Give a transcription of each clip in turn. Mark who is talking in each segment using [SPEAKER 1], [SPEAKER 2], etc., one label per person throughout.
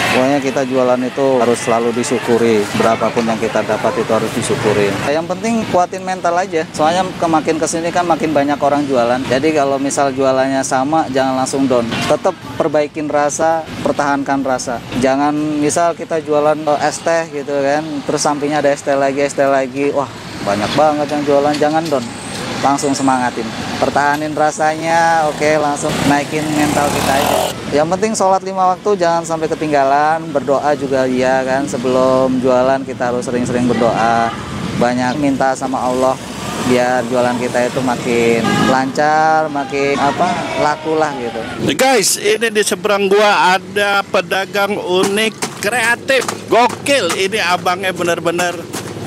[SPEAKER 1] Pokoknya kita jualan itu harus selalu disyukuri. Berapapun yang kita dapat itu harus disyukuri. Yang penting kuatin mental aja. Soalnya makin kesini kan makin banyak orang jualan. Jadi kalau misal jualannya sama, jangan langsung down. Tetap perbaikin rasa, pertahankan rasa. Jangan misal kita jualan es teh gitu kan, terus sampingnya ada es teh lagi. Wah, banyak banget yang jualan, jangan down. Langsung semangatin, pertahanin rasanya, oke, langsung naikin mental kita aja. Yang penting sholat 5 waktu jangan sampai ketinggalan, berdoa juga iya kan, sebelum jualan kita harus sering-sering berdoa, banyak minta sama Allah biar jualan kita itu makin lancar, makin laku lah gitu.
[SPEAKER 2] Guys, ini di seberang gua ada pedagang unik, kreatif, gokil. Ini abangnya bener-bener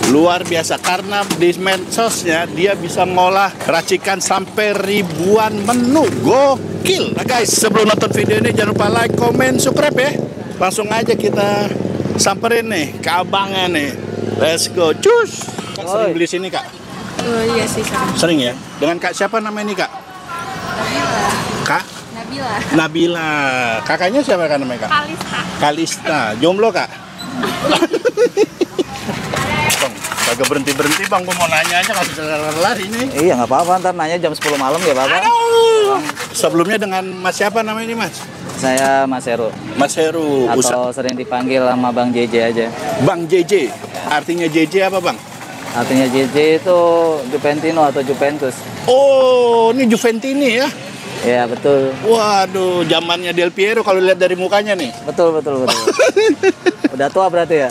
[SPEAKER 2] luar biasa karena di medsosnya dia bisa ngolah racikan sampai ribuan menu. Gokil. Nah guys, sebelum nonton video ini jangan lupa like, comment, subscribe ya. Langsung aja kita samperin nih ke abangnya nih. Let's go. Cus. Kak sering beli sini, Kak?
[SPEAKER 3] Oh iya sih sering.
[SPEAKER 2] Sering ya? Dengan Kak siapa namanya nih, Kak?
[SPEAKER 3] Nabila.
[SPEAKER 2] Kak?
[SPEAKER 3] Nabila.
[SPEAKER 2] Nabila. Kakaknya siapa kan namanya, Kak?
[SPEAKER 3] Kalista.
[SPEAKER 2] Kalista. Jomblo, Kak? Bang, kagak berhenti-berhenti Bang, gue mau nanya aja kasih lari ini.
[SPEAKER 1] Iya, nggak apa-apa, ntar nanya jam 10 malam ya Bapak.
[SPEAKER 2] Aduh. Sebelumnya dengan Mas siapa namanya ini, Mas?
[SPEAKER 1] Saya Mas Heru.
[SPEAKER 2] Mas Heru.
[SPEAKER 1] Atau sering dipanggil sama Bang JJ aja.
[SPEAKER 2] Bang JJ. Artinya JJ apa, Bang?
[SPEAKER 1] Artinya JJ itu Juventino atau Juventus.
[SPEAKER 2] Oh, ini Juventini ya?
[SPEAKER 1] Ya, betul.
[SPEAKER 2] Waduh, zamannya Del Piero kalau lihat dari mukanya nih.
[SPEAKER 1] Betul. Udah tua berarti ya?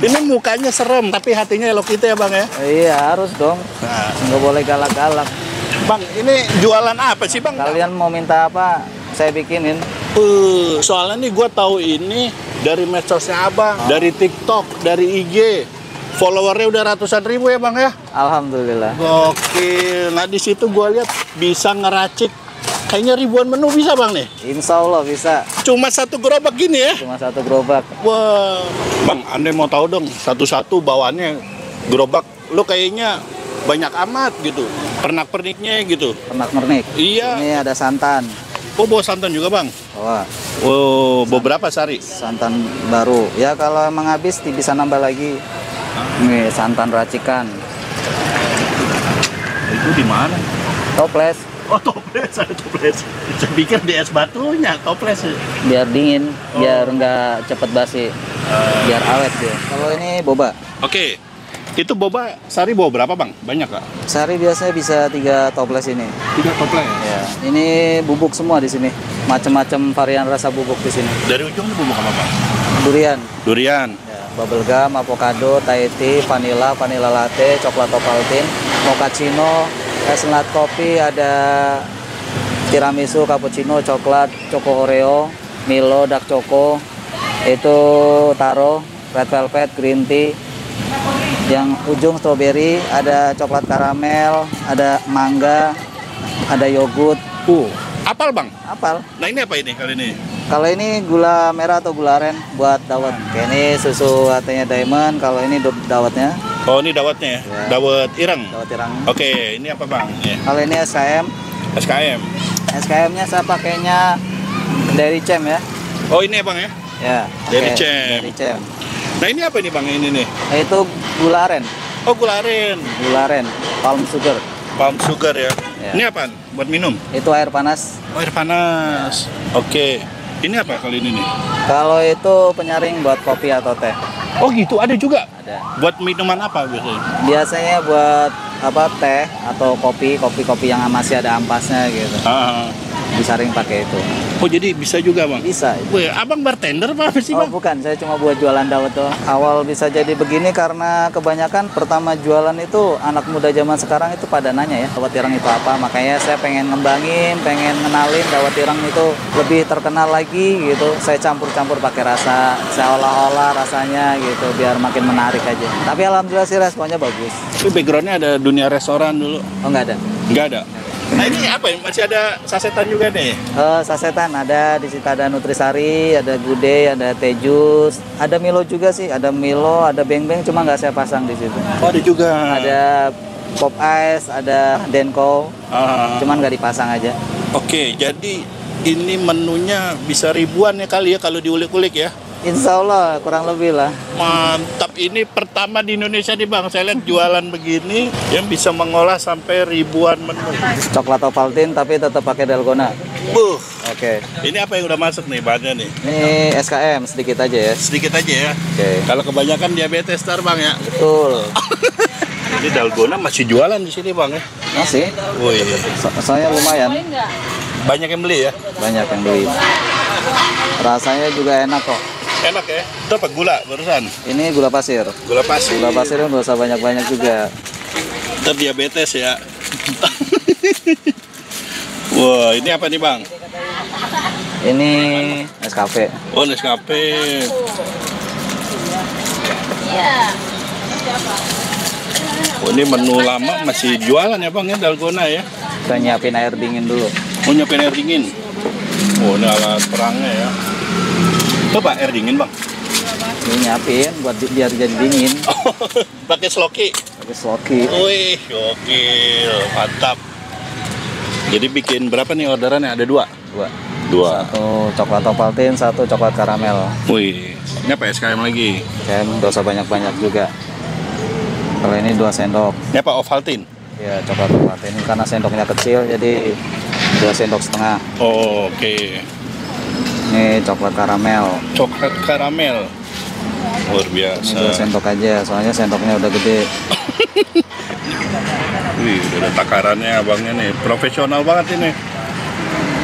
[SPEAKER 2] Ini mukanya serem, tapi hatinya Hello Kitty ya, Bang ya?
[SPEAKER 1] Iya, harus dong.
[SPEAKER 2] Nah.
[SPEAKER 1] Nggak boleh galak-galak.
[SPEAKER 2] Bang, ini jualan apa sih, Bang?
[SPEAKER 1] Kalian mau minta apa, saya bikinin.
[SPEAKER 2] Soalnya nih gue tahu ini dari medsosnya Abang, dari TikTok, dari IG. Followernya udah ratusan ribu ya, Bang ya?
[SPEAKER 1] Alhamdulillah.
[SPEAKER 2] Gokil. Nah, di situ gue lihat bisa ngeracik kayaknya ribuan menu bisa, Bang nih?
[SPEAKER 1] Insya Allah bisa.
[SPEAKER 2] Cuma satu gerobak gini ya?
[SPEAKER 1] Cuma satu gerobak.
[SPEAKER 2] Wah. Bang, Anda mau tahu dong, satu-satu bawaannya gerobak. Lu kayaknya banyak amat gitu. Pernak-perniknya gitu.
[SPEAKER 1] Pernak-pernik.
[SPEAKER 2] Iya.
[SPEAKER 1] Ini ada santan.
[SPEAKER 2] Oh, bawa santan juga, Bang?
[SPEAKER 1] Wah.
[SPEAKER 2] Oh, beberapa sari?
[SPEAKER 1] Santan baru. Ya kalau emang habis bisa nambah lagi. Nih santan racikan.
[SPEAKER 2] Itu di mana?
[SPEAKER 1] Toples.
[SPEAKER 2] Oh, toples, ada toples. Saya pikir di es batunya, toples.
[SPEAKER 1] Biar dingin, biar nggak cepet basi. Biar awet dia. Kalau ini boba.
[SPEAKER 2] Oke. Itu boba, sari bawa berapa, Bang? Banyak, Kak?
[SPEAKER 1] Sehari biasanya bisa 3 toples ini.
[SPEAKER 2] 3 toples?
[SPEAKER 1] Ya, ini bubuk semua di sini. Macam-macam varian rasa bubuk di sini.
[SPEAKER 2] Dari ujung ini bubuk apa, Bang?
[SPEAKER 1] Durian.
[SPEAKER 2] Durian.
[SPEAKER 1] Ya, bubblegum, avocado, Thai tea, vanilla latte, coklat Ovaltine, mochaccino, es latte kopi, ada tiramisu, cappuccino, coklat, choco oreo, Milo, dark choco, itu taro, red velvet, green tea. Yang ujung strawberry, ada coklat karamel, ada mangga, ada yogurt.
[SPEAKER 2] Apal, Bang?
[SPEAKER 1] Apal.
[SPEAKER 2] Nah, ini apa ini kali ini?
[SPEAKER 1] Kalau ini gula merah atau gula aren buat dawet. Kayak ini susu latte-nya diamond, kalau ini dawetnya.
[SPEAKER 2] Oh, ini dawetnya ya?
[SPEAKER 1] Ya.
[SPEAKER 2] Dawet ireng?
[SPEAKER 1] Dawet ireng.
[SPEAKER 2] Oke, ini apa, Bang? Ya.
[SPEAKER 1] Kalau ini SKM.
[SPEAKER 2] SKM?
[SPEAKER 1] SKM-nya saya pakainya Dairy Chem ya.
[SPEAKER 2] Oh, ini ya, Bang ya?
[SPEAKER 1] Ya.
[SPEAKER 2] Dairy
[SPEAKER 1] pakai
[SPEAKER 2] Chem.
[SPEAKER 1] Dairy Chem.
[SPEAKER 2] Nah, ini apa ini, Bang? Ini nih?
[SPEAKER 1] Nah, itu gula aren.
[SPEAKER 2] Oh, gula aren.
[SPEAKER 1] Gula aren, palm sugar.
[SPEAKER 2] Palm sugar ya?
[SPEAKER 1] Ya.
[SPEAKER 2] Ini apaan? Buat minum?
[SPEAKER 1] Itu air panas.
[SPEAKER 2] Oh, air panas. Oke. Ini apa kali ini nih?
[SPEAKER 1] Kalau itu penyaring buat kopi atau teh.
[SPEAKER 2] Oh gitu, ada juga?
[SPEAKER 1] Ada.
[SPEAKER 2] Buat minuman apa biasanya?
[SPEAKER 1] Biasanya buat teh atau kopi yang masih ada ampasnya gitu. Disaring pakai itu.
[SPEAKER 2] Oh jadi bisa juga, Bang?
[SPEAKER 1] Bisa.
[SPEAKER 2] Wih, Abang bartender apa sih,
[SPEAKER 1] Oh
[SPEAKER 2] Bang?
[SPEAKER 1] bukan, saya cuma buat jualan dawet tuh. Awal bisa jadi begini karena kebanyakan pertama jualan itu anak muda zaman sekarang itu pada nanya ya dawet ireng itu apa. Makanya saya pengen ngembangin, pengen ngenalin dawet ireng itu lebih terkenal lagi gitu. Saya campur-campur pakai rasa, saya olah-olah rasanya gitu biar makin menarik aja. Tapi alhamdulillah sih responnya bagus.
[SPEAKER 2] Tapi backgroundnya ada dunia restoran dulu?
[SPEAKER 1] Oh nggak ada.
[SPEAKER 2] Nggak ada? Nah ini apa ya? Masih ada sasetan juga nih?
[SPEAKER 1] Sasetan ada, di situ ada Nutrisari, ada Gude, ada Teh Jus, ada Milo juga sih, ada Milo, ada Beng Beng, cuma nggak saya pasang di situ.
[SPEAKER 2] Oh ada juga.
[SPEAKER 1] Ada Pop Ice, ada Denko, cuman nggak dipasang aja.
[SPEAKER 2] Oke, jadi ini menunya bisa ribuan ya kali ya kalau diulik-ulik ya.
[SPEAKER 1] Insya Allah kurang lebih lah.
[SPEAKER 2] Mantap, ini pertama di Indonesia nih Bang, saya lihat jualan begini yang bisa mengolah sampai ribuan menu.
[SPEAKER 1] Coklat Ovaltine tapi tetap pakai dalgona.
[SPEAKER 2] Buh,
[SPEAKER 1] Oke.
[SPEAKER 2] ini apa yang udah masuk nih bahannya nih?
[SPEAKER 1] Ini SKM sedikit aja ya.
[SPEAKER 2] Sedikit aja ya.
[SPEAKER 1] Oke.
[SPEAKER 2] Kalau kebanyakan diabetes ntar Bang ya.
[SPEAKER 1] Betul.
[SPEAKER 2] Ini dalgona masih jualan di sini Bang ya.
[SPEAKER 1] Masih.
[SPEAKER 2] Wih,
[SPEAKER 1] Soalnya lumayan.
[SPEAKER 2] banyak yang beli ya.
[SPEAKER 1] Banyak yang beli. Rasanya juga enak kok.
[SPEAKER 2] Enak ya. Itu apa gula barusan?
[SPEAKER 1] Ini gula pasir.
[SPEAKER 2] Gula pasir.
[SPEAKER 1] Gula pasir nggak usah banyak-banyak juga.
[SPEAKER 2] Ntar diabetes ya. Wah, ini apa nih Bang?
[SPEAKER 1] Ini Nescafe.
[SPEAKER 2] Oh, Nescafe. Oh, ini menu lama masih jualan ya Bang ya, dalgona ya.
[SPEAKER 1] Kita nyiapin air dingin dulu.
[SPEAKER 2] Mau nyiapin air dingin. Oh, ini alat perangnya ya. Coba air dingin Bang.
[SPEAKER 1] Ini nyiapin buat biar jadi dingin.
[SPEAKER 2] Oh, pakai sloki.
[SPEAKER 1] Pakai sloki.
[SPEAKER 2] Wih, gokil, mantap. Jadi bikin berapa nih orderannya? Ada dua? Dua.
[SPEAKER 1] Satu coklat Ovaltine, satu coklat karamel.
[SPEAKER 2] Wih, ini apa SKM lagi?
[SPEAKER 1] Kayak nggak usah banyak-banyak juga. Kalau ini 2 sendok.
[SPEAKER 2] Ini apa Ovaltine?
[SPEAKER 1] Ya coklat Ovaltine karena sendoknya kecil jadi 2 sendok setengah.
[SPEAKER 2] Oh, oke.
[SPEAKER 1] Ini coklat karamel.
[SPEAKER 2] Coklat karamel. Luar
[SPEAKER 1] Ini 2
[SPEAKER 2] biasa.
[SPEAKER 1] sendok aja, soalnya sendoknya udah gede.
[SPEAKER 2] Wih, udah ada takarannya abangnya nih. Profesional banget ini.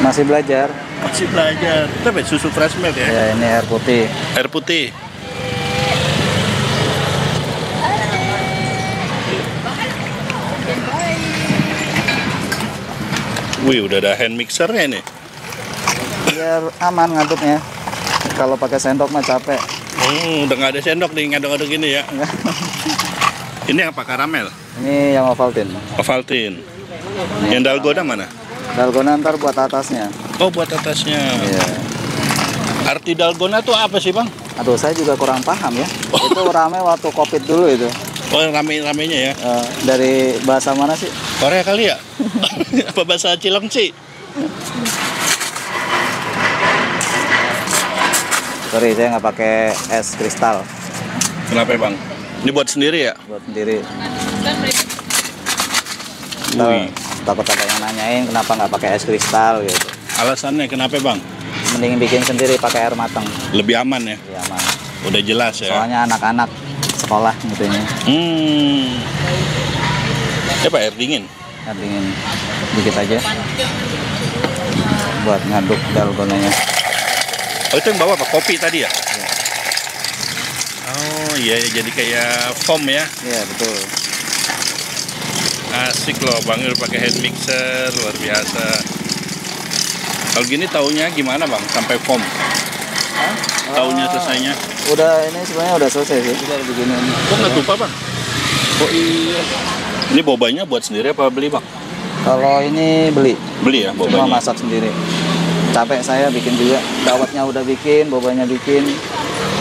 [SPEAKER 1] Masih belajar.
[SPEAKER 2] Masih belajar. Tapi susu fresh milk ya?
[SPEAKER 1] Ya ini air putih.
[SPEAKER 2] Air putih. Wih, udah ada hand mixernya nih.
[SPEAKER 1] Biar aman ngaduknya. Kalau pakai sendok mah capek.
[SPEAKER 2] Udah nggak ada sendok nih ngaduk-ngaduk gini ya. Ini apa karamel?
[SPEAKER 1] Ini yang Ovaltine.
[SPEAKER 2] Ovaltine. Yang dalgona mana?
[SPEAKER 1] Dalgona ntar buat atasnya.
[SPEAKER 2] Oh, buat atasnya.
[SPEAKER 1] Iya.
[SPEAKER 2] Arti dalgona tuh apa sih Bang?
[SPEAKER 1] Aduh, saya juga kurang paham ya. Itu rame waktu COVID dulu itu.
[SPEAKER 2] Oh, rame-ramenya ya.
[SPEAKER 1] Dari bahasa mana sih?
[SPEAKER 2] Korea kali ya? Apa bahasa Cilengsi?
[SPEAKER 1] Sorry, saya nggak pakai es kristal.
[SPEAKER 2] Kenapa Bang? Ini buat sendiri ya?
[SPEAKER 1] Buat sendiri.
[SPEAKER 2] Wih.
[SPEAKER 1] Takut ada yang nanyain kenapa nggak pakai es kristal gitu.
[SPEAKER 2] Alasannya kenapa Bang?
[SPEAKER 1] Mending bikin sendiri pakai air matang.
[SPEAKER 2] Lebih aman ya?
[SPEAKER 1] Ya aman.
[SPEAKER 2] Udah jelas ya?
[SPEAKER 1] Soalnya anak-anak sekolah gitu ya.
[SPEAKER 2] Apa air dingin?
[SPEAKER 1] Air dingin dikit aja. Buat ngaduk dalgonanya.
[SPEAKER 2] Oh, itu yang bawa apa? Kopi tadi ya? Oh iya, jadi kayak foam ya?
[SPEAKER 1] Iya betul.
[SPEAKER 2] Asik loh, Bang udah pakai hand mixer, luar biasa. Kalau gini taunya gimana Bang? Sampai foam? Taunya selesainya?
[SPEAKER 1] Udah ini sebenarnya udah selesai sih. Kita beginiin.
[SPEAKER 2] Kok nggak tumpah Bang? Oh iya. Ini bobanya buat sendiri apa beli Bang?
[SPEAKER 1] Kalau ini beli.
[SPEAKER 2] Beli ya
[SPEAKER 1] Cuma
[SPEAKER 2] bobanya?
[SPEAKER 1] masak sendiri. Capek saya bikin juga. Dawetnya udah bikin, bobanya bikin.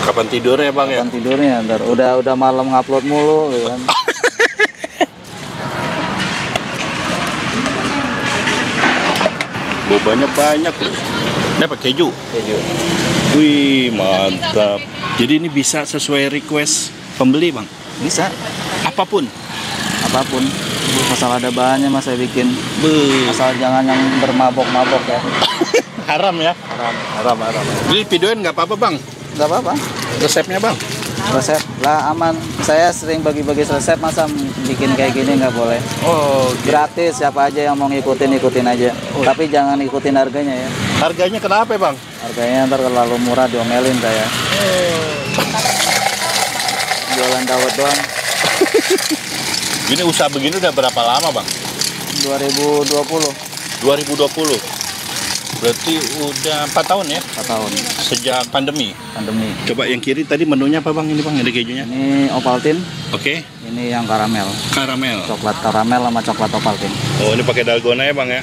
[SPEAKER 2] Kapan tidurnya Bang ya?
[SPEAKER 1] Kapan tidurnya ntar. Udah malam ngupload mulu gitu kan.
[SPEAKER 2] Bobanya banyak loh. Ini apa? Keju?
[SPEAKER 1] Keju.
[SPEAKER 2] Wih, mantap. Jadi ini bisa sesuai request pembeli Bang?
[SPEAKER 1] Bisa.
[SPEAKER 2] Apapun?
[SPEAKER 1] Apapun. Asal ada bahannya mas saya bikin.
[SPEAKER 2] Beuh.
[SPEAKER 1] Asal jangan yang bermabok-mabok ya.
[SPEAKER 2] Haram ya?
[SPEAKER 1] Haram.
[SPEAKER 2] Jadi videoin nggak apa-apa Bang?
[SPEAKER 1] Nggak apa-apa.
[SPEAKER 2] Resepnya Bang?
[SPEAKER 1] Resep lah aman. Saya sering bagi-bagi resep, masa bikin kayak gini nggak boleh.
[SPEAKER 2] Oh,
[SPEAKER 1] Gratis, siapa aja yang mau ikutin aja. Tapi jangan ikutin harganya ya.
[SPEAKER 2] harganya kenapa Bang?
[SPEAKER 1] Harganya ntar terlalu murah diomelin saya. Jualan dawet doang.
[SPEAKER 2] Ini usaha begini udah berapa lama Bang?
[SPEAKER 1] 2020.
[SPEAKER 2] 2020. Berarti udah 4 tahun ya?
[SPEAKER 1] 4 tahun.
[SPEAKER 2] Sejak pandemi. Coba yang kiri tadi menunya apa Bang? Ini Bang, ada kejunya.
[SPEAKER 1] Ini Ovaltine,
[SPEAKER 2] Oke.
[SPEAKER 1] ini yang karamel.
[SPEAKER 2] Karamel.
[SPEAKER 1] Coklat karamel sama coklat Ovaltine.
[SPEAKER 2] Oh, ini pakai dalgona ya Bang ya?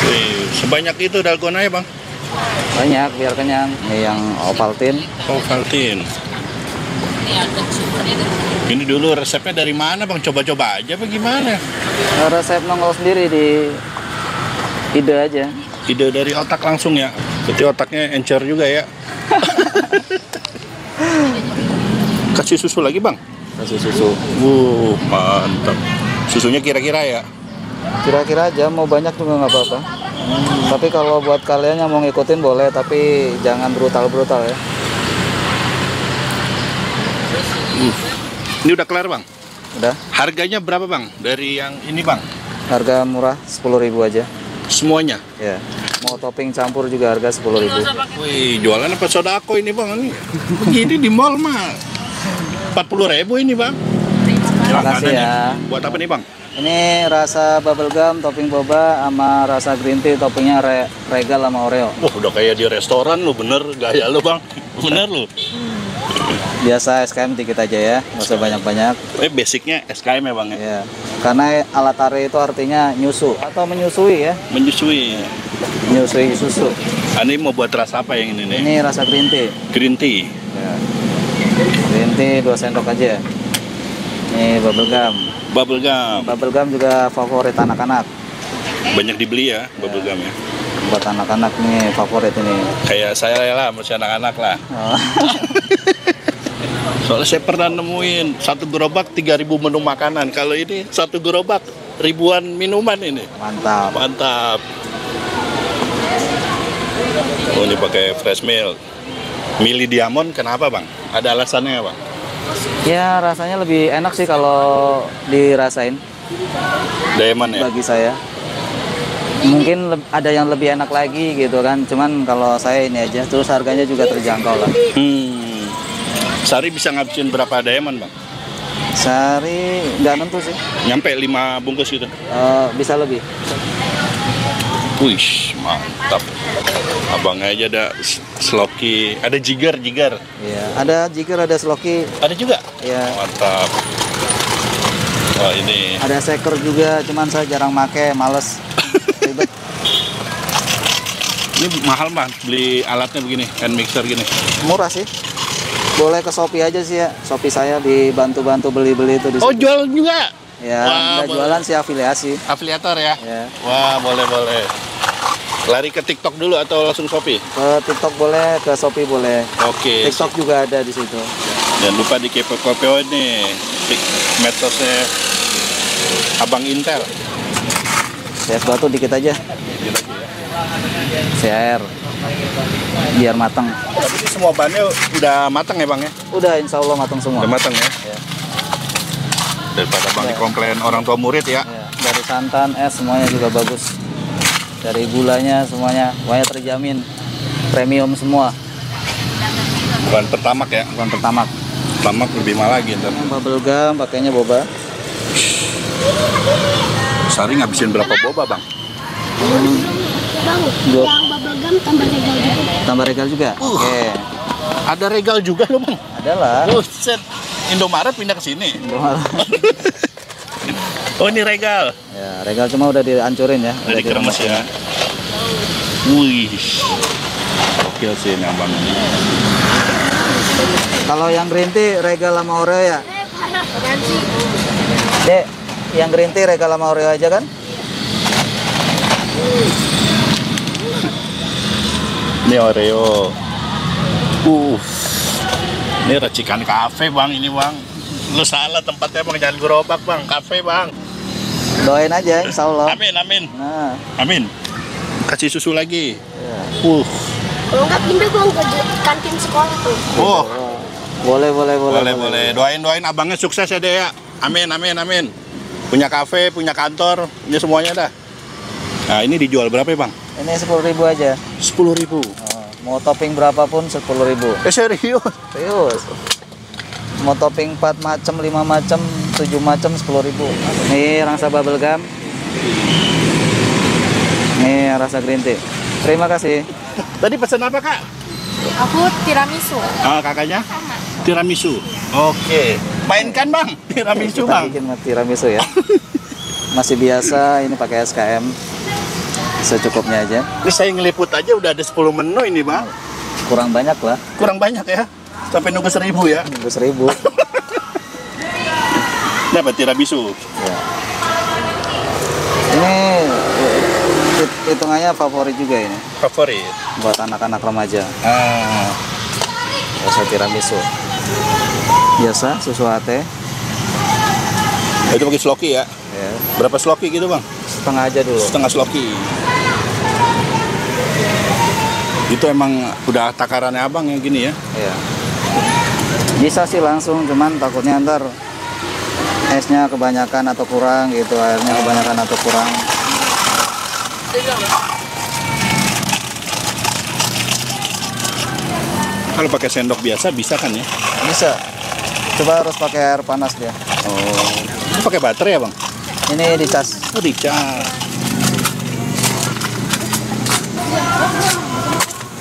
[SPEAKER 2] Wih, sebanyak itu dalgona ya Bang?
[SPEAKER 1] Banyak biar kenyang. Ini yang Ovaltine.
[SPEAKER 2] Ovaltine. Ini dulu resepnya dari mana Bang? Coba-coba aja apa gimana?
[SPEAKER 1] Resep nongol sendiri di Ide aja.
[SPEAKER 2] Ide dari otak langsung ya. Berarti otaknya encer juga ya. Kasih susu lagi bang?
[SPEAKER 1] Kasih susu.
[SPEAKER 2] Mantap. Susunya kira-kira ya?
[SPEAKER 1] Kira-kira aja, mau banyak juga nggak apa-apa. Tapi kalau buat kalian yang mau ngikutin boleh, tapi jangan brutal-brutal ya.
[SPEAKER 2] Ini udah kelar bang?
[SPEAKER 1] Udah.
[SPEAKER 2] Harganya berapa bang? Dari yang ini bang?
[SPEAKER 1] Harga murah 10.000 aja.
[SPEAKER 2] Semuanya?
[SPEAKER 1] Ya. Mau topping campur juga harga 10.000.
[SPEAKER 2] Wih, jualan apa sodako ini bang? Ini begini di mall mah 40.000 ini bang.
[SPEAKER 1] Terima kasih ya.
[SPEAKER 2] Buat apa nih bang?
[SPEAKER 1] Ini rasa bubblegum, topping boba, sama rasa green tea, toppingnya regal sama Oreo.
[SPEAKER 2] Wah, udah kayak di restoran lu, bener gaya lu bang. Bener lu.
[SPEAKER 1] Biasa SKM dikit aja ya, nggak usah banyak-banyak.
[SPEAKER 2] Basicnya SKM ya bang ya?
[SPEAKER 1] Ya. Karena alat tare itu artinya nyusu atau menyusui ya.
[SPEAKER 2] Menyusui.
[SPEAKER 1] Menyusui susu.
[SPEAKER 2] Ini mau buat rasa apa yang ini nih?
[SPEAKER 1] Ini rasa green tea.
[SPEAKER 2] Green tea.
[SPEAKER 1] Ya. Green tea 2 sendok aja. Ini bubblegum.
[SPEAKER 2] Bubblegum.
[SPEAKER 1] Bubblegum juga favorit anak-anak.
[SPEAKER 2] Banyak dibeli ya bubblegum ya?
[SPEAKER 1] Buat anak-anak nih favorit ini.
[SPEAKER 2] Kayak saya lah, masih anak-anak lah.
[SPEAKER 1] Oh.
[SPEAKER 2] Soalnya saya pernah nemuin satu gerobak 3.000 menu makanan. Kalau ini satu gerobak ribuan minuman ini.
[SPEAKER 1] Mantap.
[SPEAKER 2] Mantap. Oh, ini pakai fresh milk. Milih Diamond kenapa bang? Ada alasannya bang?
[SPEAKER 1] Ya rasanya lebih enak sih kalau dirasain.
[SPEAKER 2] Diamond ya?
[SPEAKER 1] Bagi saya. Mungkin ada yang lebih enak lagi gitu kan. Cuman kalau saya ini aja. Terus harganya juga terjangkau lah.
[SPEAKER 2] Sehari bisa ngabisin berapa diamond bang?
[SPEAKER 1] Sehari nggak nentu sih.
[SPEAKER 2] Nyampe 5 bungkus gitu?
[SPEAKER 1] Bisa lebih.
[SPEAKER 2] Wih, mantap. Abang aja ada sloki, ada jigar.
[SPEAKER 1] Iya, ada jigar, ada sloki.
[SPEAKER 2] Ada juga?
[SPEAKER 1] Ya.
[SPEAKER 2] Mantap. Wah ini.
[SPEAKER 1] Ada shaker juga, cuman saya jarang make, males. Ribet.
[SPEAKER 2] Ini mahal bang, beli alatnya begini, hand mixer gini.
[SPEAKER 1] Murah sih. Boleh ke Shopee aja sih ya. Shopee saya dibantu-bantu beli-beli itu di
[SPEAKER 2] Oh
[SPEAKER 1] situ.
[SPEAKER 2] jual juga?
[SPEAKER 1] Ya,
[SPEAKER 2] wah,
[SPEAKER 1] nggak jualan sih, afiliasi.
[SPEAKER 2] Afiliator ya?
[SPEAKER 1] Ya.
[SPEAKER 2] Wah boleh. Lari ke TikTok dulu atau langsung Shopee?
[SPEAKER 1] Ke TikTok boleh, ke Shopee boleh.
[SPEAKER 2] Oke.
[SPEAKER 1] TikTok juga ada di situ.
[SPEAKER 2] Jangan lupa di KPO nih, medsosnya Abang Intel.
[SPEAKER 1] CS batu dikit aja. CR. Biar matang.
[SPEAKER 2] Tapi ini semua bahannya udah matang ya bang ya?
[SPEAKER 1] Udah, insya Allah matang semua.
[SPEAKER 2] Udah matang ya?
[SPEAKER 1] Ya.
[SPEAKER 2] Daripada bang
[SPEAKER 1] Ya.
[SPEAKER 2] dikomplain orang tua murid ya?
[SPEAKER 1] Ya. Dari santan, es semuanya juga bagus. Dari gulanya semuanya terjamin. Premium semua.
[SPEAKER 2] Bukan pertamak ya?
[SPEAKER 1] Bukan pertamax.
[SPEAKER 2] Pertamak lebih mahal lagi ntar.
[SPEAKER 1] Bubblegum pakainya boba.
[SPEAKER 2] Sehari ngabisin berapa boba bang?
[SPEAKER 4] Bang,
[SPEAKER 1] Dua.
[SPEAKER 4] yang bubblegum tambah regal juga.
[SPEAKER 1] Tambah regal juga? Oke.
[SPEAKER 2] Ada regal juga loh bang?
[SPEAKER 1] Adalah.
[SPEAKER 2] Buset, Indomaret pindah ke sini. Oh ini regal.
[SPEAKER 1] Ya, regal cuma udah dihancurin ya.
[SPEAKER 2] Udah dikeremes ya. Wih, oke sih ini abang.
[SPEAKER 1] Kalau yang green tea regal sama Oreo ya? Dek, yang green tea regal sama Oreo aja kan?
[SPEAKER 2] Ini Oreo. Ini racikan kafe bang ini bang. Lu salah tempatnya bang, jangan gerobak bang, kafe bang.
[SPEAKER 1] Doain aja, insya Allah.
[SPEAKER 2] Amin.
[SPEAKER 1] Nah,
[SPEAKER 2] Amin. Kasih susu lagi.
[SPEAKER 1] ya.
[SPEAKER 4] Kalau nggak pindah bang ke kantin sekolah tuh.
[SPEAKER 2] Oh,
[SPEAKER 1] Boleh.
[SPEAKER 2] boleh. Doain abangnya sukses ya deh ya. Amin. Punya kafe, punya kantor, ini semuanya dah. Nah ini dijual berapa ya bang?
[SPEAKER 1] Ini 10.000 aja.
[SPEAKER 2] 10.000.
[SPEAKER 1] Mau topping berapapun 10.000.
[SPEAKER 2] Serius?
[SPEAKER 1] Serius. Mau topping 4 macam, 5 macam, 7 macam 10.000. Nih rasa bubblegum. Nih rasa green tea. Terima kasih.
[SPEAKER 2] Tadi pesan apa kak?
[SPEAKER 3] Aku tiramisu.
[SPEAKER 2] Kakaknya? Tiramisu. Oke. Mainkan bang, tiramisu
[SPEAKER 1] Kita
[SPEAKER 2] bang.
[SPEAKER 1] bikin tiramisu ya. Masih biasa, ini pakai SKM. Secukupnya aja.
[SPEAKER 2] Ini saya ngeliput aja udah ada 10 menu ini bang.
[SPEAKER 1] Kurang banyak lah.
[SPEAKER 2] Kurang banyak ya. Sampai nunggu 1.000 ya.
[SPEAKER 1] 1.000.
[SPEAKER 2] Dapat tiramisu.
[SPEAKER 1] Ya. Ini Hitungannya favorit juga ini
[SPEAKER 2] Favorit.
[SPEAKER 1] buat anak-anak remaja. Rasa tiramisu. Biasa susu latte.
[SPEAKER 2] Itu pakai sloki ya?
[SPEAKER 1] Ya.
[SPEAKER 2] Berapa sloki gitu bang?
[SPEAKER 1] Setengah aja dulu.
[SPEAKER 2] Setengah sloki. Itu emang udah takarannya abang yang gini ya?
[SPEAKER 1] Ya. Bisa sih langsung, cuman takutnya ntar esnya kebanyakan atau kurang gitu, airnya kebanyakan atau kurang.
[SPEAKER 2] Kalau pakai sendok biasa bisa kan ya?
[SPEAKER 1] Bisa. Coba harus pakai air panas dia.
[SPEAKER 2] Oh, itu pakai baterai ya bang?
[SPEAKER 1] Ini dicas.
[SPEAKER 2] Oh dicas.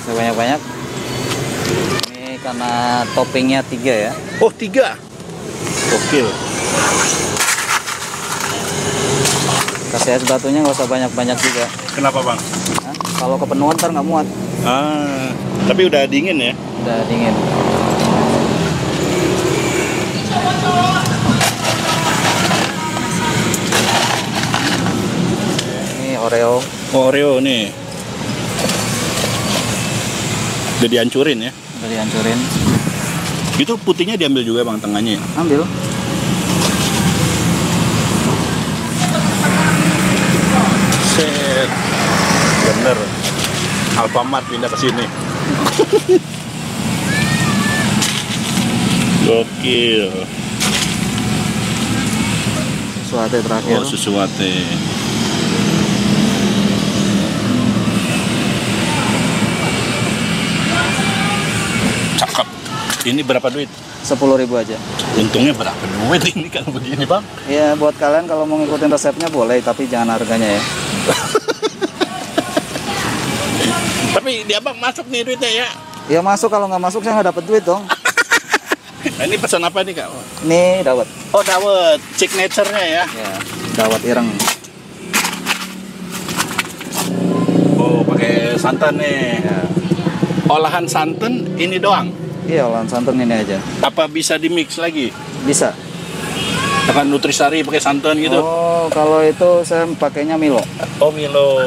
[SPEAKER 1] Sebanyak-banyak. Ini karena toppingnya 3 ya.
[SPEAKER 2] Oh 3. Gokil.
[SPEAKER 1] Kasih es batunya nggak usah banyak-banyak juga.
[SPEAKER 2] Kenapa bang?
[SPEAKER 1] Nah, kalau kepenuhan ntar nggak muat.
[SPEAKER 2] Tapi udah dingin ya?
[SPEAKER 1] Udah dingin. Ini Oreo.
[SPEAKER 2] Oh, Oreo nih. Udah dihancurin ya?
[SPEAKER 1] Udah dihancurin.
[SPEAKER 2] Itu putihnya diambil juga bang, tengahnya ya?
[SPEAKER 1] Ambil.
[SPEAKER 2] Set. Bener. Alfamart pindah ke sini. Gokil.
[SPEAKER 1] Susu latte terakhir.
[SPEAKER 2] Oh, susu latte. Cakep. Ini berapa duit?
[SPEAKER 1] 10.000 aja.
[SPEAKER 2] Untungnya berapa duit ini kalau begini bang?
[SPEAKER 1] Ya buat kalian kalau mau ngikutin resepnya boleh, tapi jangan harganya ya.
[SPEAKER 2] Tapi dia bang masuk nih duitnya ya?
[SPEAKER 1] Ya masuk, kalau nggak masuk saya nggak dapet duit dong.
[SPEAKER 2] Nah, ini pesan apa nih kak?
[SPEAKER 1] Nih dawet.
[SPEAKER 2] Oh dawet, signature-nya ya?
[SPEAKER 1] Ya, dawet ireng.
[SPEAKER 2] Oh pakai santan nih.
[SPEAKER 1] Ya.
[SPEAKER 2] Olahan santan ini doang?
[SPEAKER 1] Iya, olahan santan ini aja.
[SPEAKER 2] Apa bisa di mix lagi?
[SPEAKER 1] Bisa.
[SPEAKER 2] Dengan nutrisari pakai santan gitu?
[SPEAKER 1] Oh, kalau itu saya pakainya Milo.
[SPEAKER 2] Oh Milo.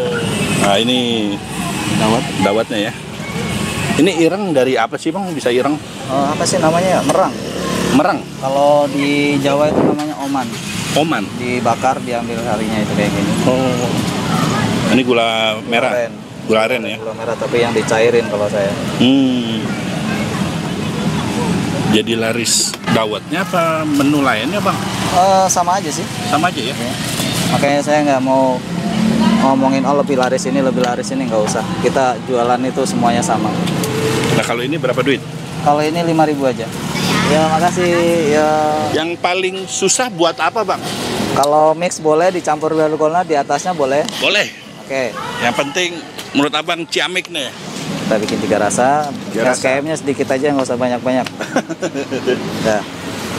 [SPEAKER 2] Nah ini
[SPEAKER 1] Dawet.
[SPEAKER 2] dawetnya ya. Ini ireng dari apa sih bang? Bisa ireng?
[SPEAKER 1] Apa sih namanya ya? Merang.
[SPEAKER 2] Merang?
[SPEAKER 1] Kalau di Jawa itu namanya oman.
[SPEAKER 2] Oman?
[SPEAKER 1] Dibakar, diambil harinya itu kayak gini.
[SPEAKER 2] Oh. Ini gula merah?
[SPEAKER 1] Aren.
[SPEAKER 2] Gula aren ya?
[SPEAKER 1] Gula merah, tapi yang dicairin kalau saya.
[SPEAKER 2] Jadi laris dawetnya apa menu lainnya bang?
[SPEAKER 1] Sama aja sih.
[SPEAKER 2] Sama aja ya?
[SPEAKER 1] Ya. Makanya saya nggak mau ngomongin lebih laris ini, nggak usah. Kita jualan itu semuanya sama.
[SPEAKER 2] Nah kalau ini berapa duit?
[SPEAKER 1] Kalau ini 5.000 aja. Ya makasih ya.
[SPEAKER 2] Yang paling susah buat apa bang?
[SPEAKER 1] Kalau mix boleh, dicampur dalgona di atasnya boleh.
[SPEAKER 2] Boleh.
[SPEAKER 1] Oke.
[SPEAKER 2] Yang penting menurut abang ciamik nih.
[SPEAKER 1] Kita bikin 3 rasa.
[SPEAKER 2] Tiga rasa.
[SPEAKER 1] SKM-nya sedikit aja, nggak usah banyak-banyak. Udah.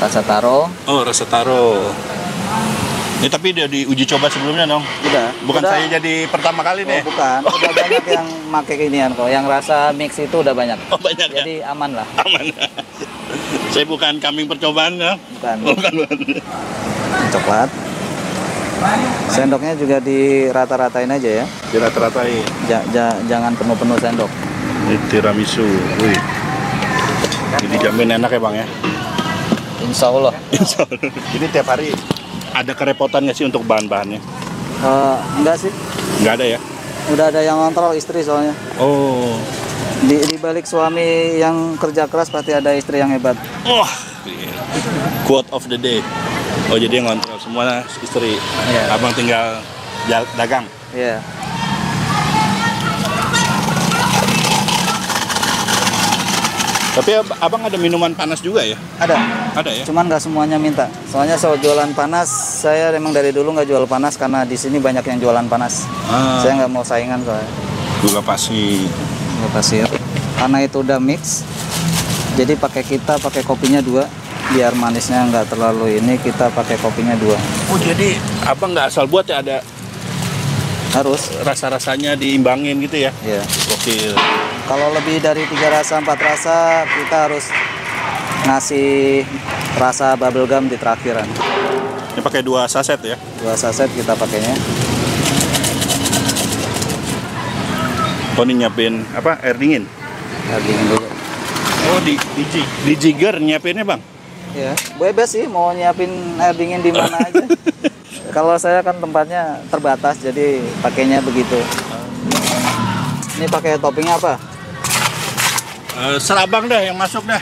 [SPEAKER 1] Rasa taro.
[SPEAKER 2] Oh rasa taro. Ini tapi udah diuji coba sebelumnya dong?
[SPEAKER 1] Udah.
[SPEAKER 2] Bukan
[SPEAKER 1] Udah.
[SPEAKER 2] saya jadi pertama kali nih?
[SPEAKER 1] Oh, bukan. Udah banyak yang make ginian kok. Yang rasa mix itu udah banyak.
[SPEAKER 2] Oh banyak ya?
[SPEAKER 1] Jadi aman lah.
[SPEAKER 2] Aman. Saya bukan kambing percobaan ya?
[SPEAKER 1] Bukan.
[SPEAKER 2] Bukan.
[SPEAKER 1] Coklat. Sendoknya juga dirata-ratain aja ya.
[SPEAKER 2] Dirata-ratain.
[SPEAKER 1] Jangan penuh-penuh sendok.
[SPEAKER 2] Ini tiramisu. Wih. Ini jamin enak ya bang ya?
[SPEAKER 1] Insya Allah.
[SPEAKER 2] Ini tiap hari ada kerepotan nggak sih untuk bahan-bahannya?
[SPEAKER 1] Enggak sih.
[SPEAKER 2] Nggak ada ya?
[SPEAKER 1] Udah ada yang ngontrol, istri soalnya.
[SPEAKER 2] Oh.
[SPEAKER 1] Di balik suami yang kerja keras pasti ada istri yang hebat.
[SPEAKER 2] Oh. Quote of the day. Oh jadi yang ngontrol semua istri.
[SPEAKER 1] Iya.
[SPEAKER 2] Abang tinggal dagang.
[SPEAKER 1] Iya.
[SPEAKER 2] Tapi abang ada minuman panas juga ya?
[SPEAKER 1] Ada.
[SPEAKER 2] Ada ya?
[SPEAKER 1] Cuman nggak semuanya minta. Soalnya soal jualan panas, saya emang dari dulu nggak jual panas karena di sini banyak yang jualan panas. Saya nggak mau saingan soalnya.
[SPEAKER 2] Gula pasir.
[SPEAKER 1] Gula pasir. Karena itu udah mix, jadi pakai kopinya 2, biar manisnya nggak terlalu ini, kita pakai kopinya 2.
[SPEAKER 2] Oh jadi abang nggak asal buat ya, ada
[SPEAKER 1] Harus.
[SPEAKER 2] rasa-rasanya diimbangin gitu ya?
[SPEAKER 1] Ya.
[SPEAKER 2] Gokil.
[SPEAKER 1] Kalau lebih dari 3 rasa, 4 rasa, kita harus ngasih rasa bubble gum di terakhiran.
[SPEAKER 2] Ini pakai 2 saset ya?
[SPEAKER 1] 2 saset kita pakainya.
[SPEAKER 2] Oh, ini nyiapin apa? Air dingin.
[SPEAKER 1] Air dingin dulu.
[SPEAKER 2] Oh, di jigger nyiapinnya, Bang?
[SPEAKER 1] Ya, bebas sih mau nyiapin air dingin di mana aja. Kalau saya kan tempatnya terbatas, jadi pakainya begitu. Ini pakai toppingnya apa?
[SPEAKER 2] Serabang dah yang masuk dah.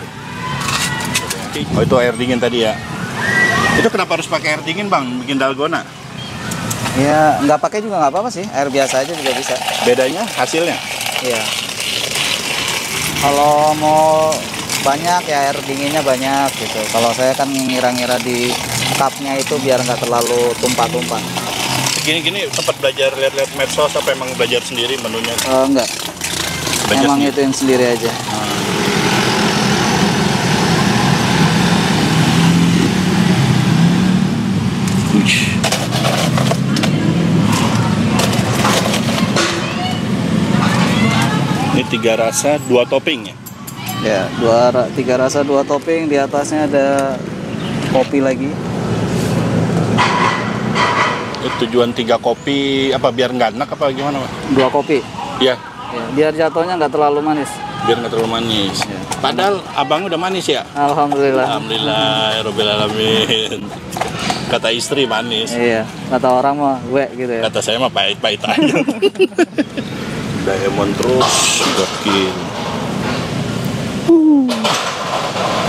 [SPEAKER 2] Oh, itu air dingin tadi ya. Itu kenapa harus pakai air dingin, Bang? Bikin dalgona?
[SPEAKER 1] Ya, nggak pakai juga nggak apa-apa sih. Air biasa aja juga bisa.
[SPEAKER 2] Bedanya hasilnya?
[SPEAKER 1] Iya. Kalau mau banyak ya air dinginnya banyak gitu. Kalau saya kan ngira-ngira di cupnya itu biar nggak terlalu tumpah-tumpah.
[SPEAKER 2] Gini-gini sempat belajar lihat-lihat medsos apa emang belajar sendiri menunya?
[SPEAKER 1] Enggak.
[SPEAKER 2] Belajar
[SPEAKER 1] Emang
[SPEAKER 2] sendiri?
[SPEAKER 1] itu yang sendiri aja.
[SPEAKER 2] Ini 3 rasa 2 topping ya?
[SPEAKER 1] Ya, 3 rasa 2 topping, di atasnya ada kopi lagi.
[SPEAKER 2] Tujuan 3 kopi apa biar nggak enak apa gimana, Pak?
[SPEAKER 1] 2 kopi.
[SPEAKER 2] Ya,
[SPEAKER 1] Ya, biar jatuhnya nggak terlalu manis.
[SPEAKER 2] biar nggak terlalu manis.
[SPEAKER 1] Ya.
[SPEAKER 2] Padahal abang udah manis ya?
[SPEAKER 1] Alhamdulillah.
[SPEAKER 2] Alhamdulillah, ya Rabbil Alamin. Kata istri manis,
[SPEAKER 1] Iya, kata orang mah gue gitu ya.
[SPEAKER 2] kata saya mah pahit-pahit aja. Diamond terus, gokil.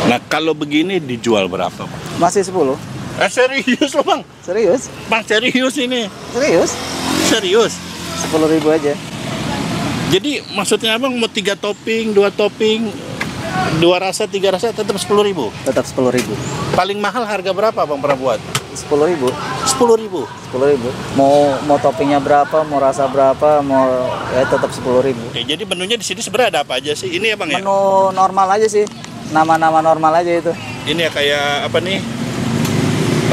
[SPEAKER 2] Nah, kalau begini dijual berapa, Pak?
[SPEAKER 1] Masih 10.
[SPEAKER 2] Serius loh, Bang?
[SPEAKER 1] Serius?
[SPEAKER 2] Bang, serius ini.
[SPEAKER 1] Serius?
[SPEAKER 2] Serius.
[SPEAKER 1] 10.000 aja.
[SPEAKER 2] Jadi maksudnya Abang mau 3 topping, 2 topping, 2 rasa, 3 rasa tetap 10.000.
[SPEAKER 1] Tetap 10.000.
[SPEAKER 2] Paling mahal harga berapa Bang pernah buat?
[SPEAKER 1] 10.000.
[SPEAKER 2] 10.000.
[SPEAKER 1] 10.000. Mau toppingnya berapa, mau rasa berapa, mau ya tetap 10.000.
[SPEAKER 2] Oke, jadi menunya di sini sebenarnya ada apa aja sih? Ini ya Bang ya?
[SPEAKER 1] Menu normal aja sih. Nama-nama normal aja itu.
[SPEAKER 2] Ini ya kayak apa nih?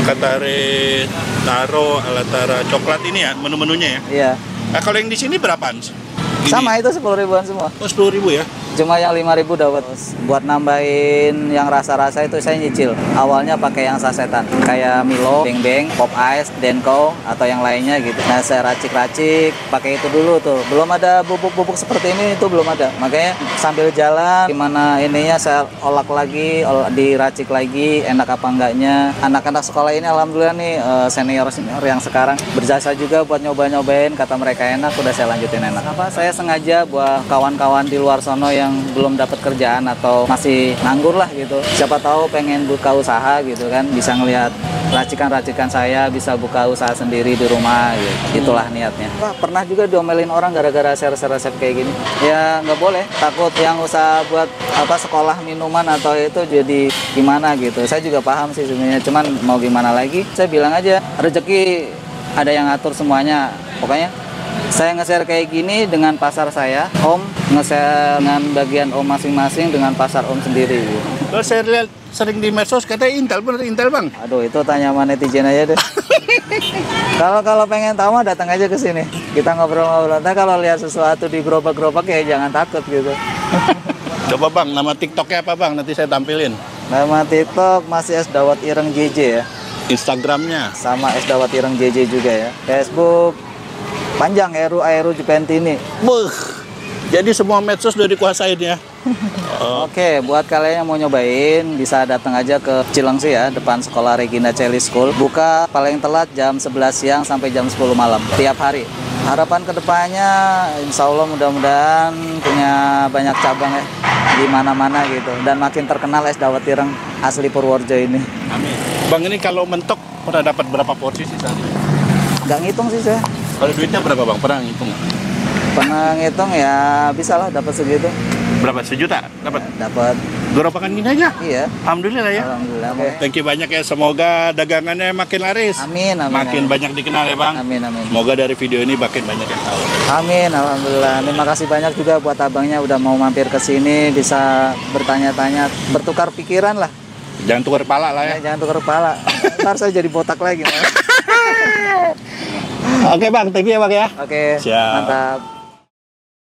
[SPEAKER 2] Katare taro alatara coklat ini ya menu-menunya ya.
[SPEAKER 1] Iya.
[SPEAKER 2] Nah, kalau yang di sini berapaan? Gini.
[SPEAKER 1] Sama itu 10.000-an semua.
[SPEAKER 2] Oh, 10.000 ya.
[SPEAKER 1] Cuma yang 5.000 dapat. Buat nambahin yang rasa-rasa itu saya nyicil. Awalnya pakai yang sasetan, kayak Milo, Beng Beng, Pop Ice, Denko atau yang lainnya gitu. Nah, saya racik-racik pakai itu dulu tuh. Belum ada bubuk-bubuk seperti ini, itu belum ada. Makanya sambil jalan gimana ininya saya olak lagi, diracik lagi, enak apa enggaknya. Anak-anak sekolah ini alhamdulillah nih senior-senior yang sekarang berjasa juga buat nyoba-nyobain, kata mereka enak, udah saya lanjutin enak. Apa saya sengaja buat kawan-kawan di luar sono yang belum dapat kerjaan atau masih nganggur lah gitu, siapa tahu pengen buka usaha gitu kan, bisa ngelihat racikan-racikan saya, bisa buka usaha sendiri di rumah gitu. Itulah niatnya. Wah, pernah juga diomelin orang gara-gara share-share resep kayak gini. Ya nggak boleh, takut yang usaha buat apa sekolah minuman atau itu jadi gimana gitu. Saya juga paham sih sebenarnya, cuman mau gimana lagi, saya bilang aja rezeki ada yang ngatur semuanya. Pokoknya saya nge-share kayak gini dengan pasar saya, Om nge-share dengan bagian Om masing-masing dengan pasar Om sendiri gitu.
[SPEAKER 2] Lo saya lihat sering di medsos katanya Intel, bener Intel Bang?
[SPEAKER 1] Aduh, itu tanya sama netizen aja deh. Kalau pengen tahu mah datang aja ke sini. Kita ngobrol-ngobrol. Nah, kalau lihat sesuatu di gerobak-gerobak ya jangan takut gitu.
[SPEAKER 2] Coba Bang, nama TikToknya apa Bang? Nanti saya tampilin.
[SPEAKER 1] Nama TikTok masih Es Dawat Ireng JJ ya.
[SPEAKER 2] Instagramnya?
[SPEAKER 1] Sama Es Dawat Ireng JJ juga ya. Facebook panjang Eru Jupentini.
[SPEAKER 2] Buh, jadi semua medsos udah dikuasain ya.
[SPEAKER 1] Oke, buat kalian yang mau nyobain bisa datang aja ke Cilengsi ya, depan sekolah Regina Cheli School. Buka paling telat jam 11 siang sampai jam 10 malam tiap hari. Harapan kedepannya insya Allah mudah-mudahan punya banyak cabang ya di mana-mana gitu, dan makin terkenal Es Dawat Ireng asli Purworejo ini.
[SPEAKER 2] Amin. Bang, ini kalau mentok pernah dapat berapa porsi sih tadi?
[SPEAKER 1] Nggak ngitung sih saya.
[SPEAKER 2] Kalau duitnya berapa Bang? Pernah ngitung?
[SPEAKER 1] Pernah ngitung ya, bisa lah dapat segitu.
[SPEAKER 2] Berapa? 1 juta? Dapat?
[SPEAKER 1] Dapat.
[SPEAKER 2] Gerobakan gini aja?
[SPEAKER 1] Iya.
[SPEAKER 2] Alhamdulillah ya.
[SPEAKER 1] Alhamdulillah. Oke.
[SPEAKER 2] Thank you banyak ya. Semoga dagangannya makin laris.
[SPEAKER 1] Amin, amin.
[SPEAKER 2] Makin
[SPEAKER 1] amin.
[SPEAKER 2] banyak dikenal ya Bang.
[SPEAKER 1] Amin, amin.
[SPEAKER 2] Semoga dari video ini makin banyak yang tahu.
[SPEAKER 1] Amin, alhamdulillah. Terima kasih banyak juga buat abangnya udah mau mampir ke sini, bisa bertanya-tanya, bertukar pikiran lah.
[SPEAKER 2] Jangan tukar kepala lah ya.
[SPEAKER 1] Jangan tukar kepala. Ntar saya jadi botak lagi.
[SPEAKER 2] Oke Bang, thank you ya Bang ya.
[SPEAKER 1] Oke,
[SPEAKER 2] Siap.
[SPEAKER 1] mantap.